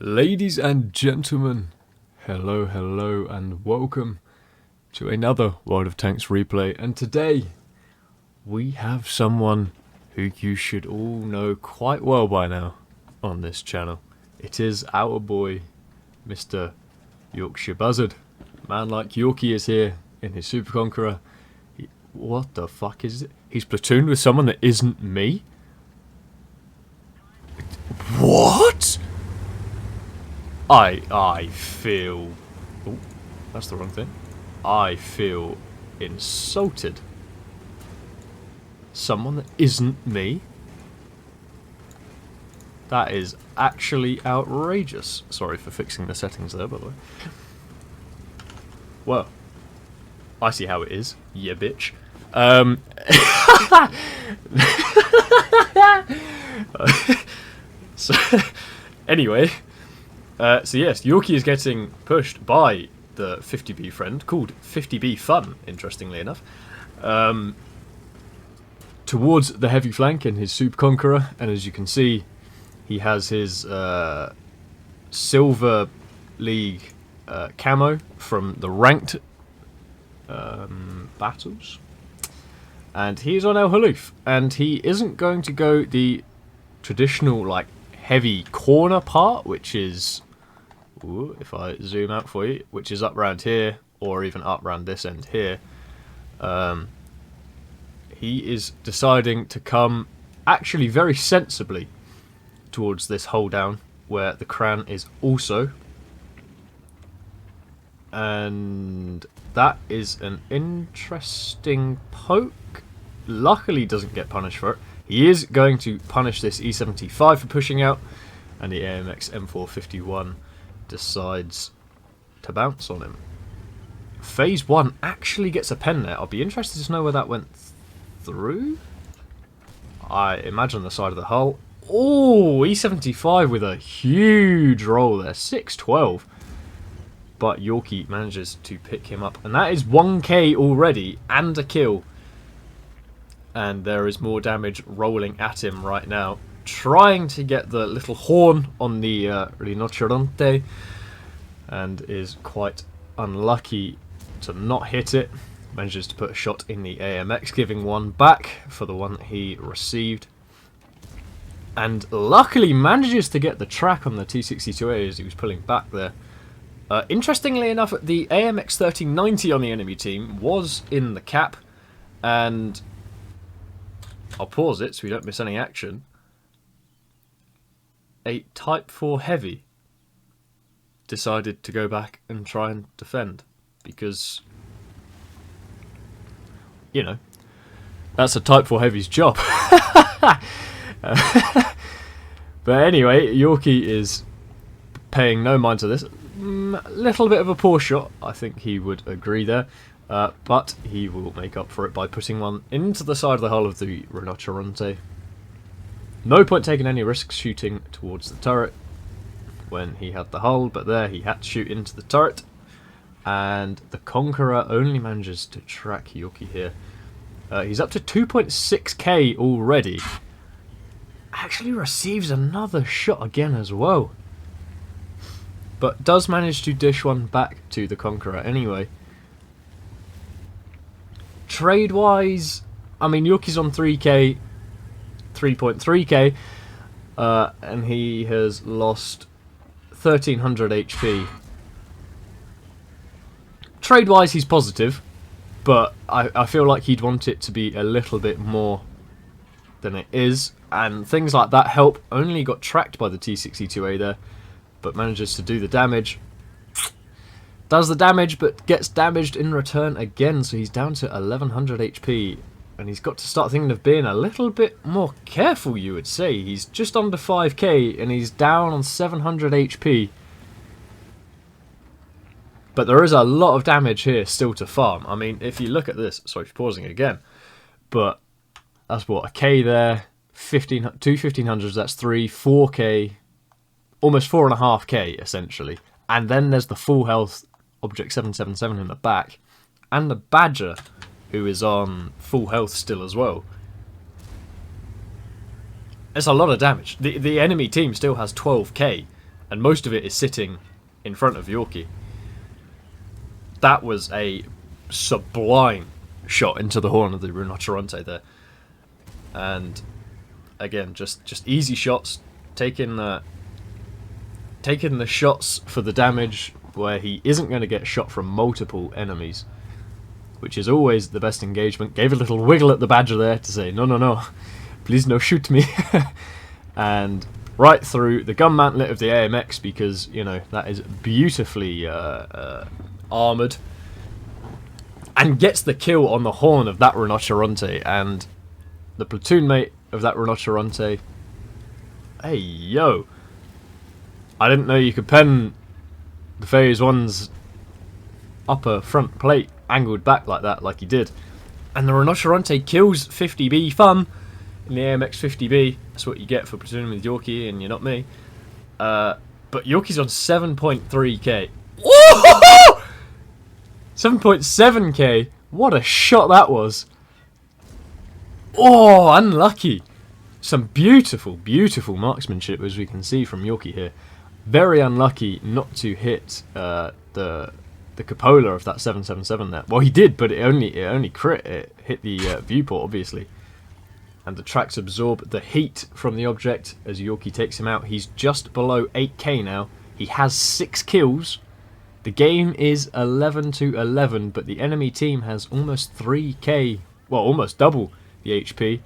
Ladies and gentlemen, hello, hello, and welcome to another World of Tanks replay. And today, we have someone who you should all know quite well by now on this channel. It is our boy, Mr. Yorkshire Buzzard. Man like Yorky is here in his Super Conqueror. What the fuck is it? He's platooned with someone that isn't me? What? I feel... Oh, that's the wrong thing. I feel insulted. Someone that isn't me? That is actually outrageous. Sorry for fixing the settings there, by the way. Well, I see how it is, yeah bitch. So, anyway... so yes, Yorky is getting pushed by the 50B friend, called 50B Fun, interestingly enough, towards the heavy flank in his Super Conqueror, and as you can see, he has his Silver League camo from the ranked battles, and he's on El Haloof, and he isn't going to go the traditional, like, heavy corner part, which is... Ooh, if I zoom out for you, which is up round here, or even up round this end here, he is deciding to come actually very sensibly towards this hole down where the Cran is also, and that is an interesting poke. Luckily doesn't get punished for it. He is going to punish this E75 for pushing out, and the AMX M451 decides to bounce on him. Phase 1 actually gets a pen there. I'll be interested to know where that went through. I imagine the side of the hull. Oh, E75 with a huge roll there. 612. But Yorky manages to pick him up. And that is 1k already and a kill. And there is more damage rolling at him right now. Trying to get the little horn on the Rinoceronte, and is quite unlucky to not hit it. Manages to put a shot in the AMX, giving one back for the one he received. And luckily manages to get the track on the T62A as he was pulling back there. Interestingly enough, the AMX 1390 on the enemy team was in the cap, and I'll pause it so we don't miss any action. A Type 4 Heavy decided to go back and try and defend because, you know, that's a Type 4 Heavy's job. But anyway, Yorky is paying no mind to this. Little bit of a poor shot, I think he would agree there. But he will make up for it by putting one into the side of the hull of the Rinoceronte. No point taking any risks shooting towards the turret when he had the hull, but there he had to shoot into the turret. And the Conqueror only manages to track Yorky here. He's up to 2.6k already. Actually receives another shot again as well. But does manage to dish one back to the Conqueror anyway. Trade-wise, I mean, Yorky's on 3k, 3.3k, and he has lost 1300 HP. Trade-wise, he's positive, but I feel like he'd want it to be a little bit more than it is, and things like that help. Only got tracked by the T62A there, but manages to do the damage. Does the damage, but gets damaged in return again, so he's down to 1100 HP. And he's got to start thinking of being a little bit more careful, you would say. He's just under 5k, and he's down on 700 HP. But there is a lot of damage here still to farm. I mean, if you look at this... Sorry for pausing again. But that's what, a k there, 2 1500s, that's 3, 4k, almost 4.5k, essentially. And then there's the full health Object 777 in the back. And the Badger, who is on full health still as well. It's a lot of damage. The enemy team still has 12k, and most of it is sitting in front of Yorky. That was a sublime shot into the horn of the Rinoceronte there. And again, just easy shots, taking the shots for the damage where he isn't going to get shot from multiple enemies, which is always the best engagement. Gave a little wiggle at the Badger there to say, no, no, no, please no shoot me. And right through the gun mantlet of the AMX, because, you know, that is beautifully armoured. And gets the kill on the horn of that Rinoceronte. And the platoon mate of that Rinoceronte... Hey, yo! I didn't know you could pen the Phase 1's upper front plate angled back like that, like he did. And the Rinoceronte kills 50B fun in the AMX 50B. That's what you get for platooning with Yorky, and you're not me. But Yorky's on 7.3k. 7.7k. What a shot that was. Oh, unlucky. Some beautiful, beautiful marksmanship, as we can see from Yorky here. Very unlucky not to hit the cupola of that 777 there. Well, he did, but it only crit. It hit the viewport, obviously. And the tracks absorb the heat from the object as Yorky takes him out. He's just below 8k now. He has 6 kills. The game is 11-11, but the enemy team has almost 3k, well, almost double the HP.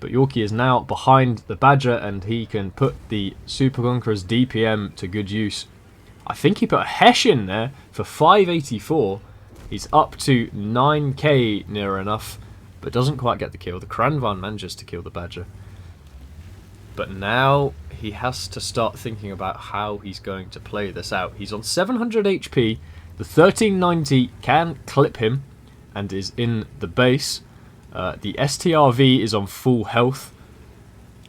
But Yorky is now behind the Badger, and he can put the Super Conqueror's DPM to good use. I think he put a Hesh in there for 584. He's up to 9k near enough, but doesn't quite get the kill. The Kranvan manages to kill the Badger. But now he has to start thinking about how he's going to play this out. He's on 700 HP. The 1390 can clip him and is in the base. The STRV is on full health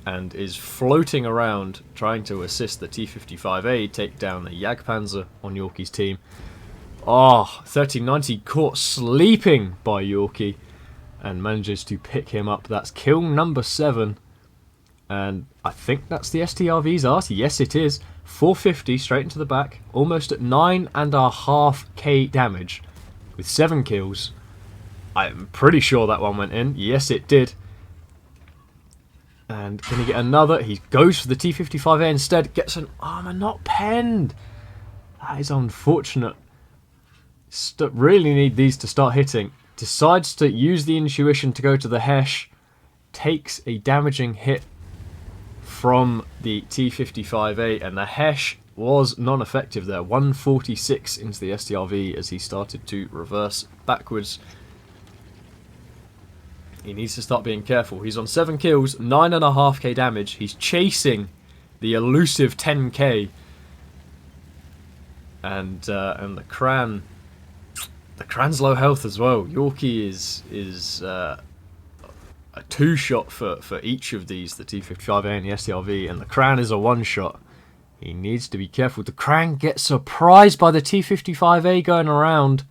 and is floating around trying to assist the T-55A take down the Jagdpanzer on Yorky's team. Oh, 1390 caught sleeping by Yorky and manages to pick him up. That's kill number 7. And I think that's the STRV's arse. Yes, it is. 450 straight into the back. Almost at 9.5k damage with 7 kills. I'm pretty sure that one went in. Yes, it did. And can he get another? He goes for the T-55A instead. Gets an armor not penned. That is unfortunate. Really need these to start hitting. Decides to use the intuition to go to the Hesh. Takes a damaging hit from the T-55A, and the Hesh was non-effective there. 146 into the STRV as he started to reverse backwards. He needs to start being careful. He's on 7 kills, 9.5k damage. He's chasing the elusive 10k. And the Kran... The Kran's low health as well. Yorky is a 2-shot for each of these, the T-55A and the STRV, and the Kran is a 1-shot. He needs to be careful. The Kran gets surprised by the T-55A going around.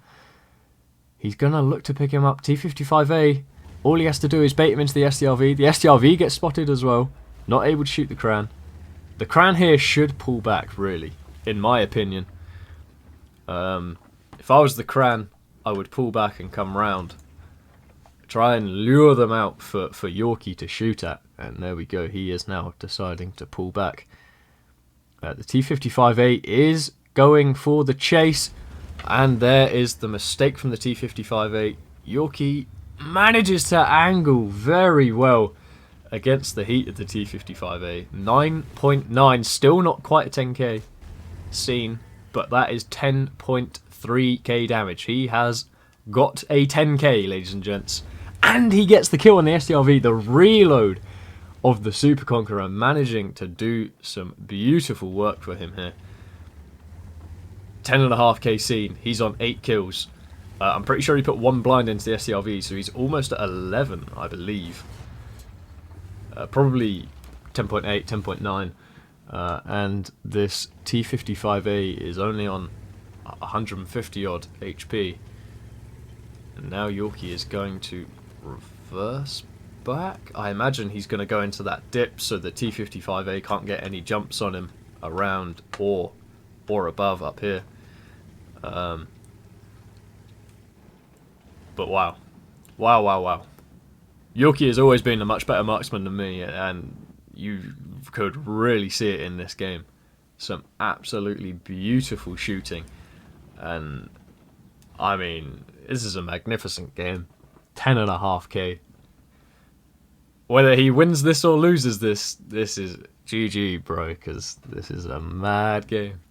He's going to look to pick him up. T-55A, all he has to do is bait him into the STRV. The STRV gets spotted as well. Not able to shoot the Kran. The Kran here should pull back, really, in my opinion. If I was the Kran, I would pull back and come round. Try and lure them out for Yorky to shoot at. And there we go. He is now deciding to pull back. The T-55A is going for the chase. And there is the mistake from the T-55A. Yorky manages to angle very well against the heat of the T-55A. 9.9. Still not quite a 10k scene. But that is 10.3k damage. He has got a 10k, ladies and gents. And he gets the kill on the STRV. The reload of the Super Conqueror managing to do some beautiful work for him here. 10.5k scene. He's on 8 kills. I'm pretty sure he put 1 blind into the STRV, so he's almost at 11, I believe. Probably 10.8, 10.9. And this T-55A is only on 150 odd HP. And now Yorky is going to reverse back. I imagine he's going to go into that dip so the T-55A can't get any jumps on him. around or above up here. But wow. Wow. Yorky has always been a much better marksman than me, and you could really see it in this game. Some absolutely beautiful shooting, and I mean, this is a magnificent game. 10.5k. Whether he wins this or loses this is GG, bro, because this is a mad game.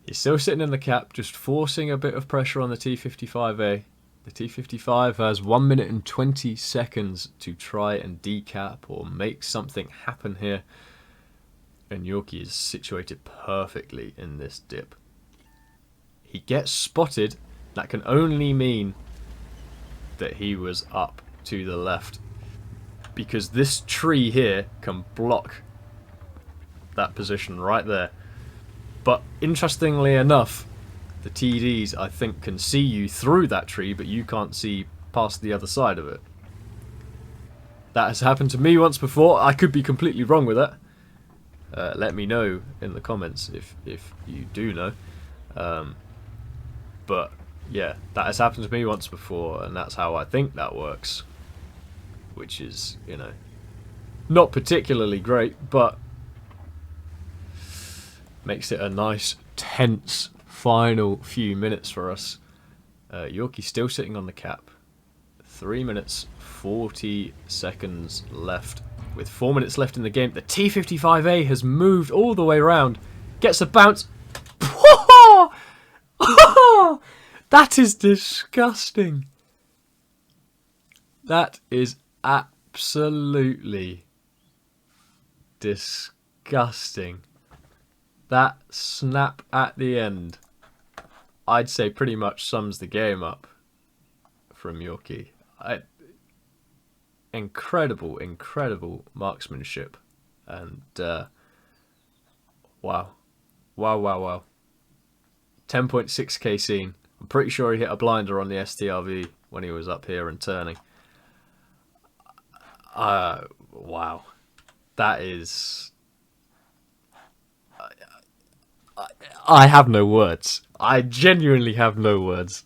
He's still sitting in the cap, just forcing a bit of pressure on the T55A. The T55 has 1 minute and 20 seconds to try and decap or make something happen here. And Yorky is situated perfectly in this dip. He gets spotted. That can only mean that he was up to the left, because this tree here can block that position right there. But interestingly enough, the TDs, I think, can see you through that tree, but you can't see past the other side of it. That has happened to me once before. I could be completely wrong with that. Let me know in the comments if you do know. But yeah, that has happened to me once before, and that's how I think that works. Which is, you know, not particularly great, but makes it a nice, tense final few minutes for us. Yorky still sitting on the cap. 3 minutes, 40 seconds left. With 4 minutes left in the game, the T55A has moved all the way around. Gets a bounce. That is disgusting. That is absolutely disgusting. That snap at the end, I'd say, pretty much sums the game up from Yorky. Incredible marksmanship. And wow. 10.6k scene. I'm pretty sure he hit a blinder on the STRV when he was up here and turning. Wow. That is... I have no words. I genuinely have no words.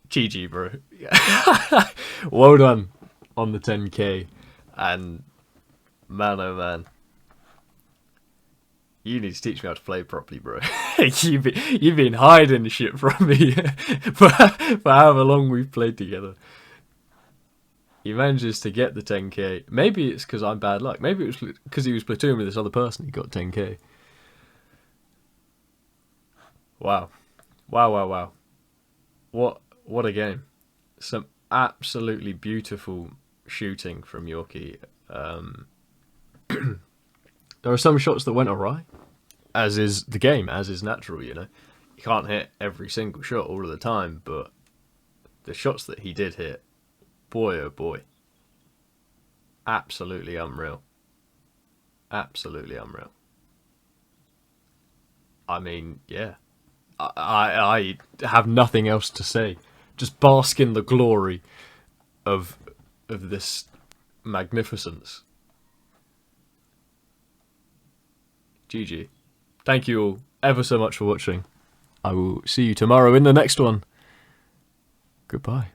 GG, bro. Well done on the 10k. And man, oh man. You need to teach me how to play properly, bro. You've been hiding shit from me for however long we've played together. He manages to get the 10k. Maybe it's because I'm bad luck. Maybe it was because he was platoon with this other person. He got 10k. Wow. What a game. Some absolutely beautiful shooting from Yorky. There are some shots that went awry, as is the game, as is natural, you know. You can't hit every single shot all of the time, but the shots that he did hit, boy oh boy, absolutely unreal. Absolutely unreal. I mean, yeah. I have nothing else to say. Just bask in the glory of this magnificence. GG. Thank you all ever so much for watching. I will see you tomorrow in the next one. Goodbye.